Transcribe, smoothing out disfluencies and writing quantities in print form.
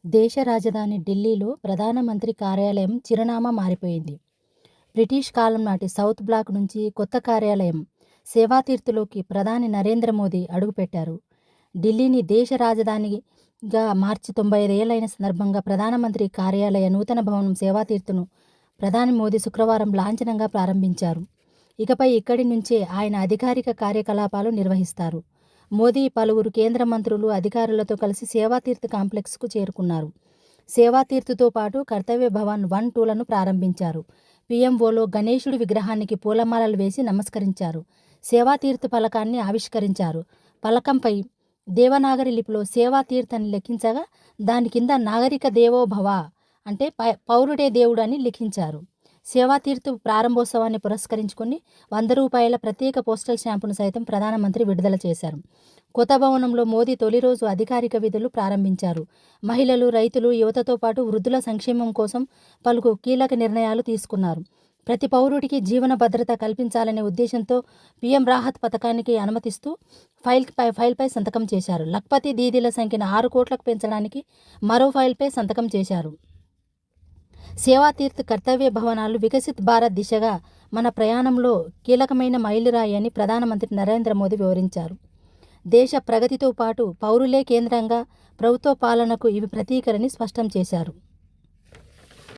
దేశ రాజధాని ఢిల్లీలో ప్రధానమంత్రి కార్యాలయం చిరునామా మారిపోయింది. బ్రిటిష్ కాలం నాటి సౌత్ బ్లాక్ నుంచి కొత్త కార్యాలయం సేవాతీర్థులోకి ప్రధాని నరేంద్ర మోదీ అడుగుపెట్టారు. ఢిల్లీని దేశ రాజధానిగా మార్చి 95 ఏళ్లైన సందర్భంగా ప్రధానమంత్రి కార్యాలయ నూతన భవనం సేవాతీర్థును ప్రధాని మోదీ శుక్రవారం లాంఛనంగా ప్రారంభించారు. ఇకపై ఇక్కడి నుంచే ఆయన అధికారిక కార్యకలాపాలు నిర్వహిస్తారు. మోదీ పలువురు కేంద్ర మంత్రులు, అధికారులతో కలిసి సేవాతీర్థ్ కాంప్లెక్స్కు చేరుకున్నారు. సేవాతీర్థ్తో పాటు కర్తవ్య భవన్ 1, 2లను ప్రారంభించారు. పీఎంఓలో గణేశుడి విగ్రహానికి పూలమాలలు వేసి నమస్కరించారు. సేవాతీర్థ్ పలకాన్ని ఆవిష్కరించారు. పలకంపై దేవనాగరి లిపిలో సేవాతీర్థ్ అని లిఖించగా దాని కింద నాగరిక దేవో భవ అంటే పౌరుడే దేవుడు అని లిఖించారు. సేవాతీర్థ్ ప్రారంభోత్సవాన్ని పురస్కరించుకుని ₹100 ప్రత్యేక పోస్టల్ స్టాంపును సైతం ప్రధానమంత్రి విడుదల చేశారు. కొత్త భవనంలో మోదీ తొలి రోజు అధికారిక విధులు ప్రారంభించారు. మహిళలు, రైతులు, యువతతో పాటు వృద్ధుల సంక్షేమం కోసం పలు కీలక నిర్ణయాలు తీసుకున్నారు. ప్రతి పౌరుడికి జీవన భద్రత కల్పించాలనే ఉద్దేశంతో పీఎం రాహత్ పథకానికి అనుమతిస్తూ ఫైల్పై సంతకం చేశారు. లఖ్పతి దీదీల సంఖ్యను 6 కోట్లకు పెంచడానికి మరో ఫైల్పై సంతకం చేశారు. సేవాతీర్థ్, కర్తవ్య భవనాలు వికసిత్ భారత్ దిశగా మన ప్రయాణంలో కీలకమైన మైలురాయి అని ప్రధానమంత్రి నరేంద్ర మోదీ వివరించారు. దేశ ప్రగతితో పాటు పౌరులే కేంద్రంగా ప్రభుత్వ పాలనకు ఇవి ప్రతీకలని స్పష్టం చేశారు.